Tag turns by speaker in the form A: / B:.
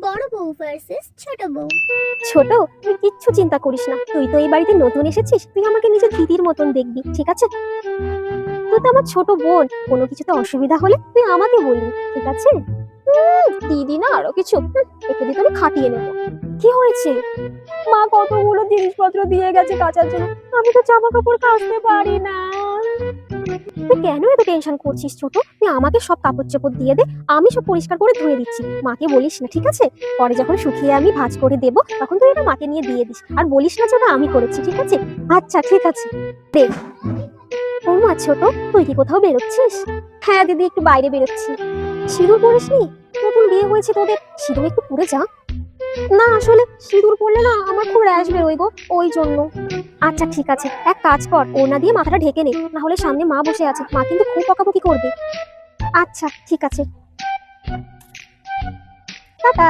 A: বড় বউ ভার্সেস ছোট বউ।
B: ছোট, তুই কিচ্ছু চিন্তা করিস না। তুই তো এই বাড়িতে নতুন এসেছিস, তুই আমাকে নিজের দিদির মতন দেখবি, ঠিক আছে? তুই তো আমার ছোট বোন, কোনো কিছুতে অসুবিধা হলে তুই আমাকে বলবি, ঠিক আছে? দিদি না আরো কিছু, একে দিয়ে আমি খাটিয়ে নেবো। কি হয়েছে? মা কতগুলো জিনিসপত্র দিয়ে গেছে কাচার জন্য, আমি তো জামা কাপড় কাচতে পারি না। তুই কেন এত টেনশন করছিস ছোট? তুই আমাকে সব কাপড় চোপড় দিয়ে দে, আমি সব পরিষ্কার করে ধুয়ে দিচ্ছি। মাকে বলিস না, ঠিক আছে? পরে যখন শুকিয়ে আমি ভাঁজ করে দেবো, তখন তুই এটা মাকে নিয়ে দিয়ে দিস, আর বলিস না যে ওটা আমি করেছি, ঠিক আছে? আচ্ছা ঠিক আছে, দেখ। ও মা ছোট, তুই কি কোথাও বেরোচ্ছিস? হ্যাঁ দিদি, একটু বাইরে বেরোচ্ছি। সিঁদুর পরিসনি? নতুন বিয়ে হয়েছে তোদের, সিঁদুর একটু পরে যা। না আসলে সিঁদুর পরলে না আমার খুব র্যাশ বেরোয় গো, ওই জন্য। আচ্ছা ঠিক আছে, এক কাজ কর, ওড়না দিয়ে মাথাটা ঢেকে নে, না হলে সামনে মা বসে আছে, মা কিন্তু খুব বকাবকি করবে। আচ্ছা ঠিক আছে, টাটা।